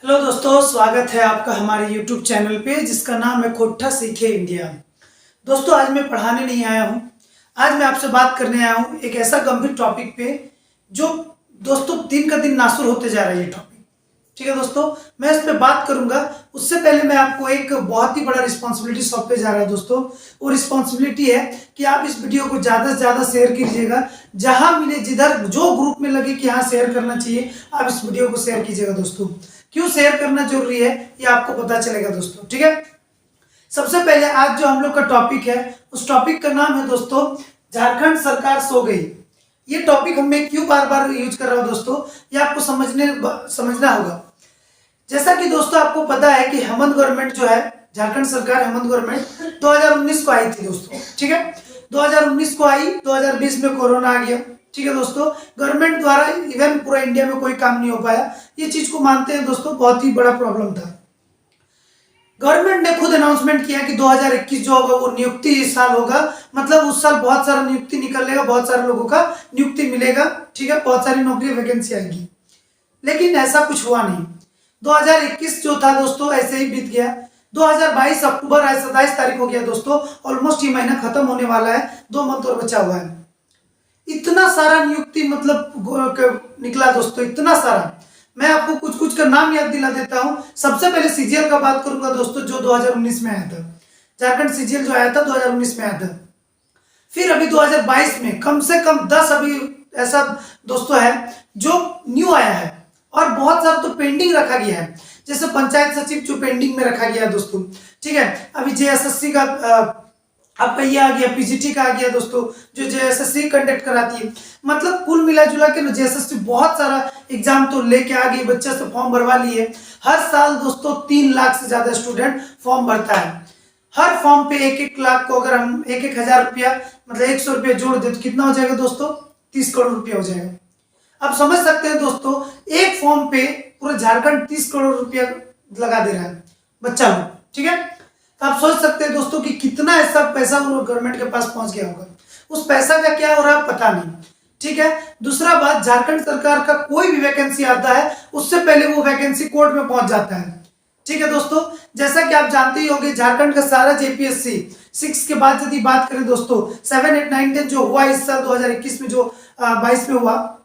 Hello दोस्तों, स्वागत है आपका हमारे YouTube चैनल पे जिसका नाम है खोट्ठा सीखे इंडिया। दोस्तों, आज मैं पढ़ाने नहीं आया हूँ। आज मैं आपसे बात करने आया हूँ एक ऐसा गंभीर टॉपिक पे जो दोस्तों दिन का दिन नासुर होते जा रहा है ये टॉपिक। ठीक है दोस्तों, मैं इस पे बात करूंगा। उससे पहले मैं आपको एक बहुत ही बड़ा रिस्पॉन्सिबिलिटी सौंपे जा रहा है दोस्तों। वो रिस्पॉन्सिबिलिटी है कि आप इस वीडियो को ज़्यादा से ज़्यादा शेयर कीजिएगा। जहां मिले, जिधर जो ग्रुप में लगे कि हाँ शेयर करना चाहिए, आप इस वीडियो को शेयर कीजिएगा दोस्तों। क्यों शेयर करना जरूरी है ये आपको पता चलेगा दोस्तों। ठीक है, सबसे पहले आज जो हम लोग का टॉपिक है उस टॉपिक का नाम है दोस्तों झारखंड सरकार सो गई। ये टॉपिक मैं क्यों बार बार यूज कर रहा हूं दोस्तों, ये आपको समझना होगा। जैसा कि दोस्तों आपको पता है कि हेमंत गवर्नमेंट जो है, झारखंड सरकार हेमंत गवर्नमेंट 2019 को आई थी दोस्तों। ठीक है, 2019 को आई, 2020 में कोरोना आ गया। ठीक है दोस्तों, गवर्नमेंट द्वारा इवन पूरा इंडिया में कोई काम नहीं हो पाया। ये चीज को मानते हैं दोस्तों, बहुत ही बड़ा प्रॉब्लम था। गवर्नमेंट ने खुद अनाउंसमेंट किया कि 2021 जो होगा वो नियुक्ति साल होगा, मतलब उस साल बहुत सारा नियुक्ति निकलेगा, बहुत सारे लोगों का नियुक्ति मिलेगा। ठीक है, बहुत सारी नौकरी वैकेंसी आएगी, लेकिन ऐसा कुछ हुआ नहीं। 2021 जो था दोस्तों ऐसे ही बीत गया। 2022 अक्टूबर 27 तारीख हो गया दोस्तों, ऑलमोस्ट ये महीना खत्म होने वाला है, 2 मंथ और बचा हुआ है। इतना सारा नियुक्ति मतलब निकला दोस्तों, इतना सारा। मैं आपको कुछ कुछ का नाम याद दिला देता हूं। सबसे पहले सीजीएल का बात करूंगा दोस्तों, जो 2019 में आया था। झारखंड सीजीएल जो आया था 2019 में आया था। फिर अभी 2022 में कम से कम 10 अभी ऐसा दोस्तों है जो न्यू आया है, और बहुत सारा तो पेंडिंग रखा गया है। जैसे पंचायत सचिव जो पेंडिंग में रखा गया दोस्तों। ठीक है, अभी जेएसएससी का आपका ये आ गया, पीजीटी का आ गया दोस्तों, जो जेएसएससी कंडक्ट कराती है। मतलब कुल मिला जुला के जेएसएससी बहुत सारा एग्जाम तो लेके आ गई, बच्चे से फॉर्म भरवा लिए। हर साल दोस्तों 3 लाख से ज्यादा स्टूडेंट फॉर्म भरता है। हर फॉर्म पे 1-1 लाख को अगर हम 1-1 हजार रुपया मतलब 100 रुपया जोड़ दे तो कितना हो जाएगा दोस्तों? 30 करोड़ रुपया हो जाएगा। आप समझ सकते हैं दोस्तों, एक फॉर्म पे पूरा झारखंड 30 करोड़ रुपया लगा दे रहा है बच्चा लोग। ठीक है, तो आप सोच सकते हैं दोस्तों कि कितना ऐसा पैसा गवर्नमेंट के पास पहुंच गया होगा। उस पैसा का क्या हो रहा है पता नहीं। ठीक है, दूसरा बात, झारखंड सरकार का कोई भी वैकेंसी आता है उससे पहले वो वैकेंसी कोर्ट में पहुंच जाता है। ठीक है दोस्तों, जैसा कि आप जानते ही होंगे, झारखंड का सारा जेपीएससी 6 के बाद यदि बात करें दोस्तों, 7, 8, 9, 10 जो हुआ इस साल 2021 में, जो 22 में हुआ,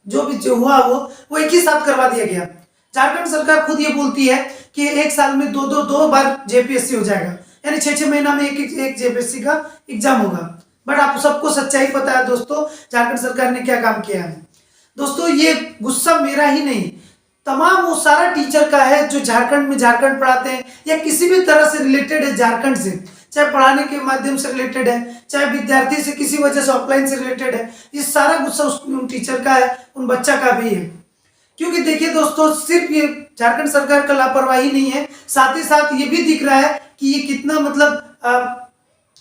जो भी जो हुआ वो एक ही साथ करवा दिया गया। झारखंड सरकार खुद ये बोलती है कि एक साल में दो बार जेपीएससी हो जाएगा, यानी 6-6 महीना में एक जेपीएससी का एग्जाम होगा। बट आप सबको सच्चाई पता है दोस्तों, झारखंड सरकार ने क्या काम किया है दोस्तों। ये गुस्सा मेरा ही नहीं, तमाम वो सारा टीचर का है जो झारखंड में झारखंड पढ़ाते हैं या किसी भी तरह से रिलेटेड है झारखंड से, चाहे पढ़ाने के माध्यम से रिलेटेड है, चाहे विद्यार्थी से किसी वजह से ऑफलाइन से रिलेटेड है। ये सारा गुस्सा उन टीचर का है, उन बच्चा का भी है। क्योंकि देखिए दोस्तों, सिर्फ ये झारखंड सरकार का लापरवाही नहीं है, साथ ही साथ ये भी दिख रहा है कि ये कितना मतलब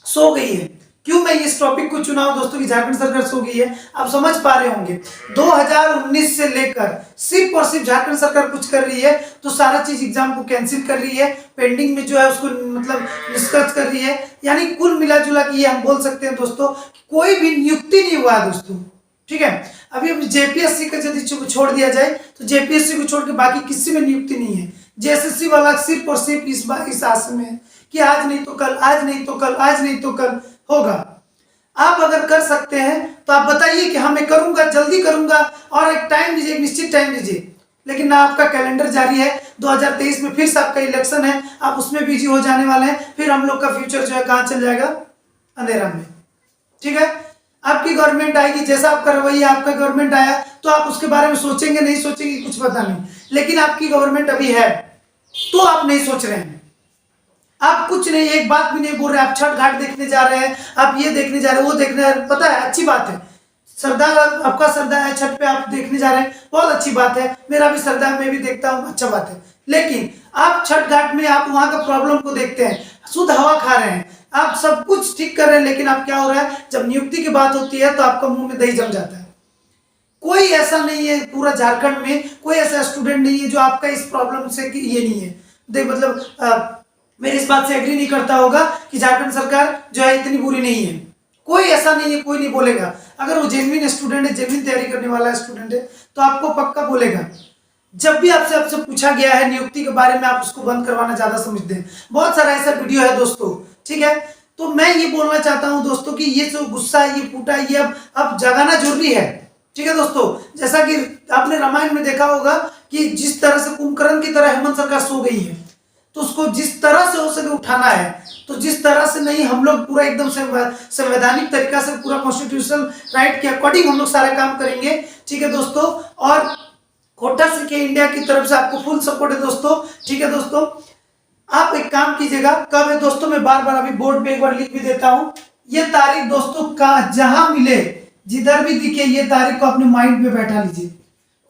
सो गई है। क्यों मैं इस टॉपिक को चुना हूं दोस्तों कि झारखंड सरकार सो गई है, आप समझ पा रहे होंगे। 2019 से लेकर सिर्फ और सिर्फ झारखंड सरकार कुछ कर रही है तो सारा चीज एग्जाम को कैंसिल कर रही है, पेंडिंग में जो है उसको मतलब निष्कर्ष कर रही है। यानी कुल मिला जुला के ये हम बोल सकते हैं दोस्तों, कोई भी नियुक्ति नहीं हुआ है दोस्तों। ठीक है, अभी जेपीएससी का यदि छोड़ दिया जाए तो जेपीएससी को छोड़ के बाकी किसी में नियुक्ति नहीं है। जेएसएससी वाला सिर्फ और सिर्फ इस आस में है कि आज नहीं तो कल, आज नहीं तो कल, आज नहीं तो कल होगा। आप अगर कर सकते हैं तो आप बताइए कि हाँ मैं करूंगा, जल्दी करूंगा, और एक टाइम दीजिए, एक निश्चित टाइम दीजिए। लेकिन ना आपका कैलेंडर जारी है, 2023 में फिर से आपका इलेक्शन है, आप उसमें बिजी हो जाने वाले हैं। फिर हम लोग का फ्यूचर जो है कहाँ चल जाएगा? अंधेरा में। ठीक है, आपकी गवर्नमेंट आएगी, जैसा आपका रवैया, आपका गवर्नमेंट आया तो आप उसके बारे में सोचेंगे नहीं सोचेंगे कुछ पता नहीं। लेकिन आपकी गवर्नमेंट अभी है तो आप नहीं सोच रहे हैं, आप कुछ नहीं, एक बात भी नहीं बोल रहे। आप छठ घाट देखने जा रहे हैं, आप ये देखने जा रहे हैं, वो देखने जा रहे हैं, पता है अच्छी बात है। श्रद्धा, आपका श्रद्धा है, छठ पे आप देखने जा रहे हैं, बहुत अच्छी बात है। मेरा भी श्रद्धा है, मैं भी देखता हूँ, अच्छा बात है। लेकिन आप छठ घाट में आप वहां का प्रॉब्लम को देखते हैं, शुद्ध हवा खा रहे हैं, आप सब कुछ ठीक कर रहे हैं, लेकिन आप क्या हो रहा है, जब नियुक्ति की बात होती है तो आपका मुंह में दही जम जाता है। कोई ऐसा नहीं है पूरा झारखंड में, कोई ऐसा स्टूडेंट नहीं है जो आपका इस प्रॉब्लम से कि ये नहीं है मतलब मेरी इस बात से एग्री नहीं करता होगा कि झारखंड सरकार जो है इतनी बुरी नहीं है। कोई ऐसा नहीं है, कोई नहीं बोलेगा। अगर वो जेन्युइन स्टूडेंट है, जेन्युइन तैयारी करने वाला स्टूडेंट है तो आपको पक्का बोलेगा। जब भी आपसे आपसे पूछा गया है नियुक्ति के बारे में, आप उसको बंद करवाना ज्यादा समझते हैं। बहुत सारा ऐसा वीडियो है दोस्तों, ठीक है। तो मैं ये बोलना चाहता हूं दोस्तों कि ये जो गुस्सा है, ये फूटा है, ये अब जगाना जरूरी है, ठीक है दोस्तों। जैसा कि आपने रामायण में देखा होगा कि जिस तरह से कुंभकर्ण की तरह हेमंत सरकार सो गई है, तो उसको जिस तरह से हो सके उठाना है। तो जिस तरह से नहीं, हम लोग पूरा एकदम संवैधानिक तरीका से पूरा कॉन्स्टिट्यूशनल राइट के अकॉर्डिंग हम लोग सारा काम करेंगे, ठीक है दोस्तों। और खोटा सीखे इंडिया की तरफ से आपको फुल सपोर्ट है दोस्तों, ठीक है दोस्तों। आप एक काम कीजिएगा, कब है दोस्तों, मैं बार बार अभी बोर्ड पे एक बार लिख भी देता हूं। ये तारीख दोस्तों का जहां मिले, जिधर भी दिखे, ये तारीख को अपने माइंड पे बैठा लीजिए।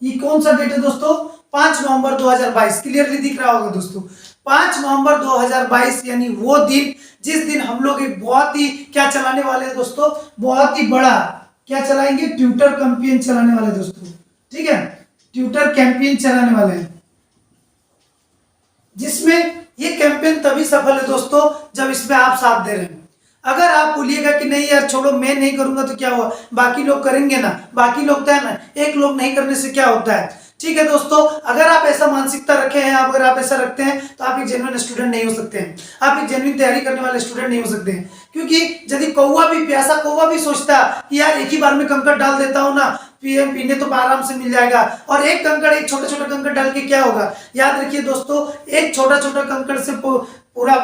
ये कौन सा डेट है दोस्तों? 5 नवंबर 2022। क्लियरली दिख रहा होगा दोस्तों, 5 नवंबर 2022, यानी वो दिन जिस दिन हम लोग एक बहुत ही क्या चलाने वाले हैं दोस्तों, बहुत ही बड़ा क्या चलाएंगे, ट्विटर कैंपेन चलाने वाले हैं दोस्तों, ठीक है। ट्विटर कैंपेन चलाने वाले हैं, जिसमें ये कैंपेन तभी सफल है दोस्तों जब इसमें आप साथ दे रहे हैं। अगर आप बोलिएगा कि नहीं यार छोड़ो, मैं नहीं करूंगा तो क्या हुआ, बाकी लोग करेंगे ना, बाकी लोग तो है ना, एक लोग नहीं करने से क्या होता है, ठीक है दोस्तों। अगर आप ऐसा मानसिकता रखे हैं, अगर आप ऐसा रखते हैं, तो आप एक जेन्युइन स्टूडेंट नहीं हो सकते हैं, आप एक जेन्युइन तैयारी करने वाले स्टूडेंट नहीं हो सकते हैं। क्योंकि यदि कौवा भी, प्यासा कौवा भी सोचता कि यार एक ही बार में कंकड़ डाल देता हूं ना, पीने तो आराम से मिल जाएगा, और एक कंकड़, एक छोटा छोटा कंकड़ डाल के क्या होगा, याद रखिए दोस्तों, एक छोटा छोटा कंकड़ से पूरा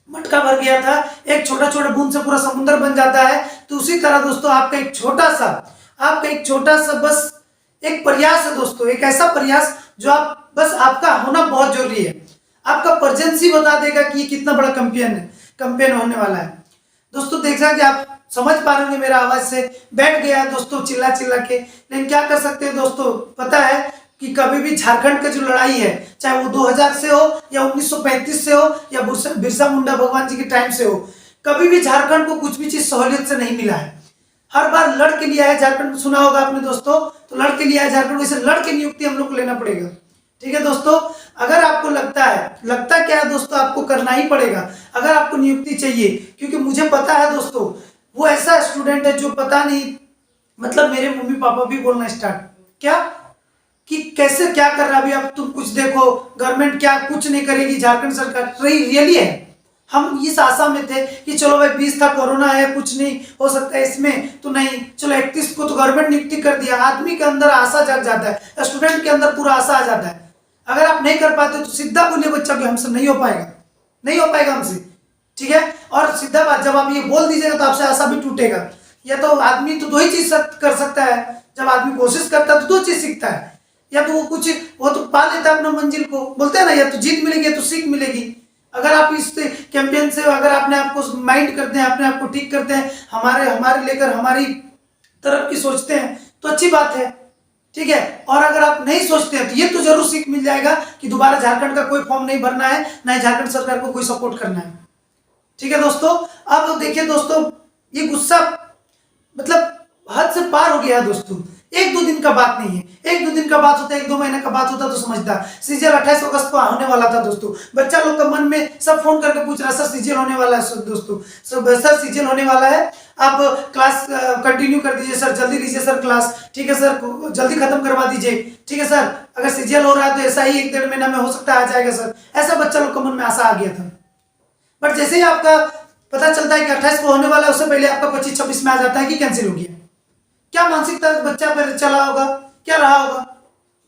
मटका भर गया था, एक छोटा छोटा बूंद से पूरा समुद्र बन जाता है। तो उसी तरह दोस्तों आपका एक छोटा सा बस एक प्रयास है दोस्तों, एक ऐसा प्रयास जो आप बस, आपका होना बहुत जरूरी है। आपका प्रेजेंसी बता देगा कि ये कितना बड़ा कैंपेन होने वाला है दोस्तों। देखा कि आप समझ पा रहे होंगे, मेरा आवाज से बैठ गया दोस्तों चिल्ला चिल्ला के। लेकिन क्या कर सकते हैं दोस्तों, पता है कि कभी भी झारखंड का जो लड़ाई है, चाहे वो 2000 से हो या 1935 से हो या बिरसा मुंडा भगवान जी के टाइम से हो, कभी भी झारखंड को कुछ भी चीज सहूलियत से नहीं मिला है। हर बार लड़ के लिया है झारखंड, सुना होगा आपने दोस्तों, तो लड़ के लिया है झारखंड, वैसे लड़ के नियुक्ति हम लोग को लेना पड़ेगा, ठीक है दोस्तों। अगर आपको लगता क्या है दोस्तों, आपको करना ही पड़ेगा अगर आपको नियुक्ति चाहिए। क्योंकि मुझे पता है दोस्तों, वो ऐसा स्टूडेंट है जो पता नहीं, मतलब मेरे मम्मी पापा भी बोलना स्टार्ट क्या कि कैसे क्या कर रहा है अभी, अब तुम कुछ देखो, गवर्नमेंट क्या कुछ नहीं करेगी, झारखंड सरकार रियली है। हम इस आशा में थे कि चलो भाई 20 था, कोरोना है, कुछ नहीं हो सकता है इसमें, तो नहीं, चलो 31 को तो गवर्नमेंट नियुक्ति कर दिया। आदमी के अंदर आशा जग जाता है, स्टूडेंट के अंदर पूरा आशा आ जाता है। अगर आप नहीं कर पाते तो सीधा बोलिए बच्चा कि हमसे नहीं हो पाएगा, नहीं हो पाएगा हमसे, ठीक है। और सीधा बात, जब आप ये बोल दीजिएगा तो आपसे आशा भी टूटेगा। या तो आदमी तो दो ही चीज कर सकता है, जब आदमी कोशिश करता है तो दो चीज सीखता है, या तो वो तो पा लेता है अपना मंजिल को, बोलते हैं ना, या तो जीत मिलेगी या तो सीख मिलेगी। अगर आप इस कैंपेन से अगर अपने आप को माइंड करते हैं, अपने आप को ठीक करते हैं, हमारे लेकर हमारी तरफ की सोचते हैं, तो अच्छी बात है, ठीक है। और अगर आप नहीं सोचते हैं तो ये तो जरूर सीख मिल जाएगा कि दोबारा झारखंड का कोई फॉर्म नहीं भरना है, ना ही झारखंड सरकार को कोई सपोर्ट करना है, ठीक है दोस्तों। अब देखिए दोस्तों, ये गुस्सा मतलब हद से पार हो गया है दोस्तों। 1-2 दिन का बात नहीं है, 1-2 दिन का बात होता है, 1-2 महीने का बात होता तो समझता। सीजीएल 28 अगस्त को होने वाला था दोस्तों, बच्चा लोग का मन में सब फोन करके पूछ रहा सर सीजीएल होने वाला है दोस्तों, सर सीजीएल होने वाला है, आप क्लास कंटिन्यू कर दीजिए सर, जल्दी लीजिए सर क्लास, ठीक है सर, जल्दी खत्म करवा दीजिए, ठीक है सर, अगर सीजीएल हो रहा है तो ऐसा ही 1-1.5 महीना में हो सकता है आ जाएगा सर। ऐसा बच्चा लोग का मन में आशा आ गया था। बट जैसे ही आपका पता चलता है कि 28 को होने वाला है, उससे पहले आपका 25-26 में आ जाता है कि कैंसिल हो गया। क्या मानसिकता बच्चा पर चला होगा, क्या रहा होगा,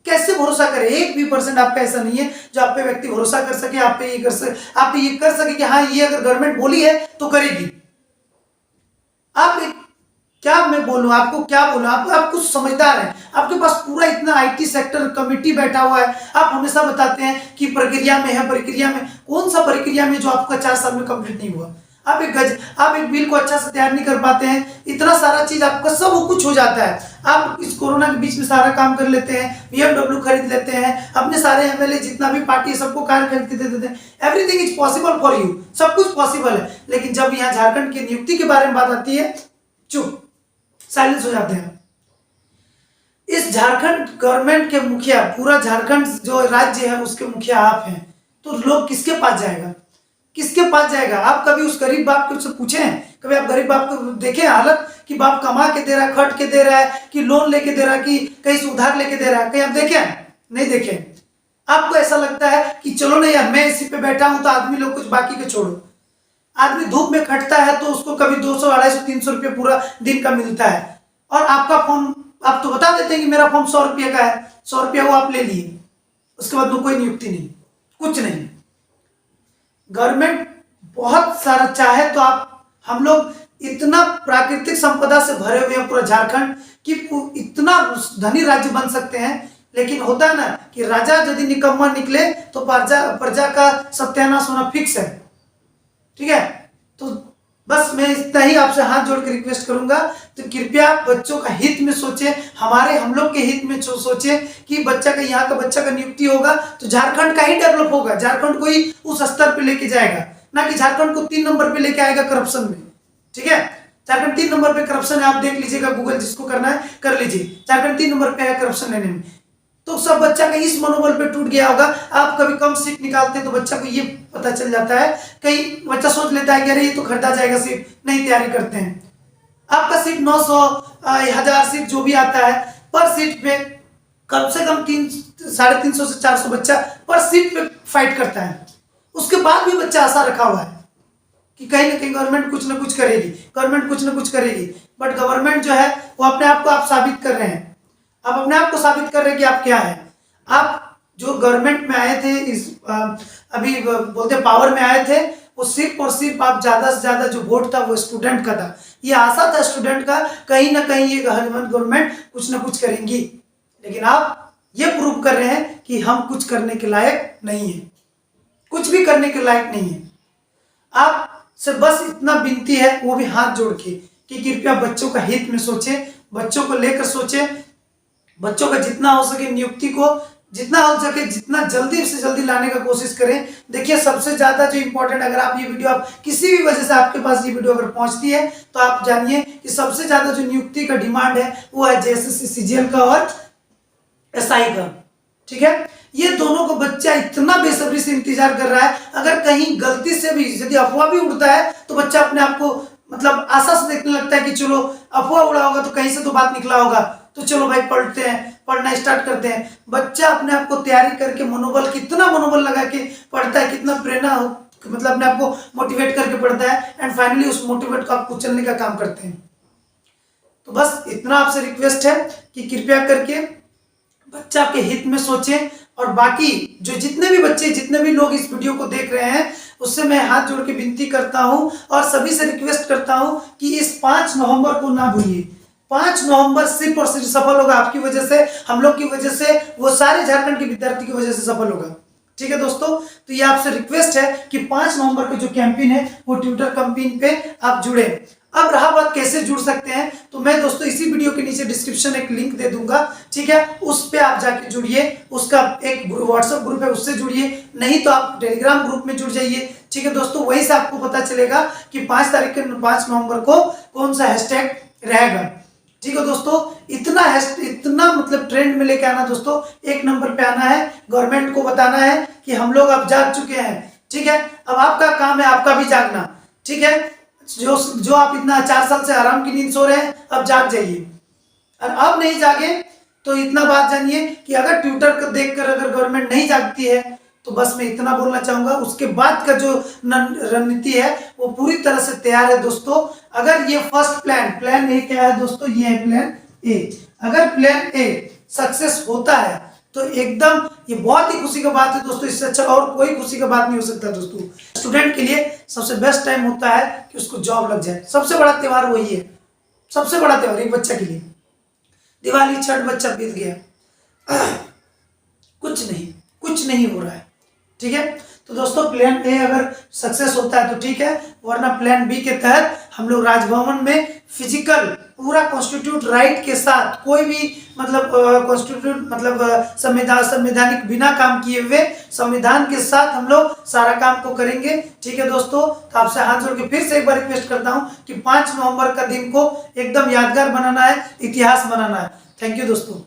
कैसे भरोसा करे। 1% आपका ऐसा नहीं है जो आप पे व्यक्ति भरोसा कर सके, आप पे ये कर सके कि हाँ ये अगर गवर्नमेंट बोली है तो करेगी। आप क्या मैं बोलूं आपको, क्या बोलूं आप कुछ समझदार हैं, आपके पास पूरा इतना आईटी सेक्टर कमिटी बैठा हुआ है, आप हमेशा बताते हैं कि प्रक्रिया में है, प्रक्रिया में कौन सा प्रक्रिया में जो आपका 4 साल में कंप्लीट नहीं हुआ। आप एक बिल को अच्छा से तैयार नहीं कर पाते हैं, इतना सारा चीज आपका सब कुछ हो जाता है। आप इस कोरोना के बीच में सारा काम कर लेते हैं, BMW खरीद लेते हैं, अपने सारे एमएलए जितना भी पार्टी है सबको कार खरीद के दे देते हैं। Everything is possible for you, सब कुछ पॉसिबल है। लेकिन जब यहाँ झारखंड की नियुक्ति के बारे में बात आती है, चुप, साइलेंस हो जाते हैं। इस झारखंड गवर्नमेंट के मुखिया, पूरा झारखंड जो राज्य है उसके मुखिया आप हैं, तो लोग किसके पास जाएगा, किसके पास जाएगा। आप कभी उस गरीब बाप को पूछे हैं, कभी आप गरीब बाप को देखे हालत कि बाप कमा के दे रहा है, खट के दे रहा है, कि लोन लेके दे रहा है, कि कहीं से उधार लेके दे रहा है, कहीं आप देखे हैं? नहीं देखे। आपको ऐसा लगता है कि चलो नहीं यार मैं इसी पे बैठा हूं तो आदमी लोग कुछ बाकी के छोड़ो। आदमी धूप में खटता है तो उसको कभी 200, 250, 300 रुपये पूरा दिन का मिलता है, और आपका फोन आप तो बता देते हैं कि मेरा फोन 100 रुपये का है, 100 रुपया वो आप ले लिए, उसके बाद में कोई नियुक्ति नहीं, कुछ नहीं। गवर्नमेंट बहुत सारा चाहे तो आप, हम लोग इतना प्राकृतिक संपदा से भरे हुए हैं पूरा झारखंड कि इतना धनी राज्य बन सकते हैं, लेकिन होता है ना कि राजा यदि निकम्मा निकले तो प्रजा का सत्यानाश होना फिक्स है। ठीक है, तो बस मैं इतना ही आपसे हाथ जोड़ के रिक्वेस्ट करूंगा, तो कृपया बच्चों का हित में सोचे, हम लोग के हित में सोचे कि बच्चा का, यहाँ का बच्चा का नियुक्ति होगा तो झारखंड का ही डेवलप होगा, झारखंड को ही उस स्तर पे लेके जाएगा, ना कि झारखंड को 3 नंबर पे लेके आएगा करप्शन में। ठीक है, झारखंड 3 नंबर पे करप्शन है, आप देख लीजिएगा, गूगल जिसको करना है कर लीजिए, झारखंड 3 नंबर पे है करप्शन लेने में। तो सब बच्चा का इस मनोबल पे टूट गया होगा। आप कभी कम सीट निकालते हैं तो बच्चा को ये पता चल जाता है, कई बच्चा सोच लेता है कि अरे ये तो खरीदा जाएगा सीट, नहीं तैयारी करते हैं। आपका सीट 900, 1000 सीट जो भी आता है, पर सीट पे कम से कम 350 से 400 बच्चा पर सीट पे फाइट करता है। उसके बाद भी बच्चा आशा रखा हुआ है कि कहीं ना कहीं गवर्नमेंट कुछ ना कुछ करेगी, गवर्नमेंट कुछ ना कुछ करेगी, बट गवर्नमेंट जो है वो अपने आप को आप साबित कर रहे हैं, आप अपने आप को साबित कर रहे हैं कि आप क्या है। आप जो गवर्नमेंट में आए थे, अभी बोलते पावर में आए थे, वो सिर्फ और सिर्फ आप ज्यादा से ज्यादा जो वोट था वो स्टूडेंट का था, ये आशा था स्टूडेंट का कहीं ना कहीं ये गवर्नमेंट कुछ ना कुछ करेंगी, लेकिन आप ये प्रूव कर रहे हैं कि हम कुछ करने के लायक नहीं है, कुछ भी करने के लायक नहीं है। आप से बस इतना विनती है, वो भी हाथ जोड़ के, कि कृपया बच्चों का हित में सोचे, बच्चों को लेकर सोचे, बच्चों का जितना हो सके नियुक्ति को जितना हो सके जितना जल्दी से जल्दी लाने का कोशिश करें। देखिए सबसे ज्यादा जो इंपॉर्टेंट, अगर आप ये वीडियो, आप किसी भी वजह से आपके पास ये वीडियो अगर पहुंचती है तो आप जानिए कि सबसे ज्यादा जो नियुक्ति का डिमांड है वो है जेएसएससी सीजीएल का और एसआई का। ठीक है, ये दोनों को बच्चा इतना बेसब्री से इंतजार कर रहा है, अगर कहीं गलती से भी यदि अफवाह भी उड़ता है तो बच्चा अपने आप को मतलब आशा से देखने लगता है कि चलो अफवाह उड़ा होगा तो कहीं से तो बात निकला होगा, तो चलो भाई पढ़ते हैं, पढ़ना स्टार्ट करते हैं। बच्चा अपने आप को तैयारी करके मनोबल, कितना मनोबल लगा के पढ़ता है, कितना प्रेरणा मतलब अपने आप को मोटिवेट करके पढ़ता है, एंड फाइनली उस मोटिवेट को आप कुचलने का काम करते हैं। तो बस इतना आपसे रिक्वेस्ट है कि कृपया करके बच्चा के हित में सोचें, और बाकी जो जितने भी बच्चे, जितने भी लोग इस वीडियो को देख रहे हैं, उससे मैं हाथ जोड़ के विनती करता हूं और सभी से रिक्वेस्ट करता हूं कि इस 5 नवंबर को ना भूलिए। 5 नवंबर सिर्फ और सिर्फ सफल होगा आपकी वजह से, हम लोग की वजह से, वो सारे झारखंड के विद्यार्थी की वजह से सफल होगा। ठीक है दोस्तों, तो ये आपसे रिक्वेस्ट है कि 5 नवंबर का जो कैंपेन है वो ट्विटर कैंपेन पे आप जुड़े। अब रहा बात कैसे जुड़ सकते हैं, तो मैं दोस्तों इसी वीडियो के नीचे डिस्क्रिप्शन एक लिंक दे दूंगा, ठीक है, उस पे आप जाके जुड़िए, उसका एक व्हाट्सएप ग्रुप है उससे जुड़िए, नहीं तो आप टेलीग्राम ग्रुप में जुड़ जाइए। ठीक है दोस्तों, वहीं से आपको पता चलेगा कि 5 नवंबर को कौन सा हैशटैग रहेगा। ठीक है दोस्तों, इतना मतलब ट्रेंड में लेके आना दोस्तों, 1 नंबर पे आना है, गवर्नमेंट को बताना है कि हम लोग अब जाग चुके हैं। ठीक है, अब आपका काम है आपका भी जागना। ठीक है, जो आप इतना 4 साल से आराम की नींद सो रहे हैं, अब जाग जाइए, और अब नहीं जागे तो इतना बात जानिए कि अगर ट्विटर को देखकर अगर गवर्नमेंट नहीं जागती है तो बस मैं इतना बोलना चाहूंगा, उसके बाद का जो रणनीति है वो पूरी तरह से तैयार है दोस्तों। अगर ये फर्स्ट प्लान ए क्या है दोस्तों, ये है प्लान ए। अगर प्लान ए सक्सेस होता है तो एकदम ये बहुत ही खुशी का बात है दोस्तों, इससे अच्छा और कोई खुशी का बात नहीं हो सकता दोस्तों। स्टूडेंट के लिए सबसे बेस्ट टाइम होता है कि उसको जॉब लग जाए, सबसे बड़ा त्योहार वही है, सबसे बड़ा त्योहार एक बच्चा के लिए। दिवाली, छठ, बच्चा बीत गया, कुछ नहीं हो रहा है। ठीक है, तो दोस्तों प्लान ए अगर सक्सेस होता है तो ठीक है, वरना प्लान बी के तहत हम लोग राजभवन में फिजिकल पूरा कॉन्स्टिट्यूट राइट के साथ, कोई भी मतलब कॉन्स्टिट्यूट मतलब संवैधानिक बिना काम किए हुए संविधान के साथ हम लोग सारा काम को करेंगे। ठीक है दोस्तों, तो आपसे हाथ जोड़ के फिर से एक बार रिक्वेस्ट करता हूं कि 5 नवंबर का दिन को एकदम यादगार बनाना है, इतिहास बनाना है। थैंक यू दोस्तों।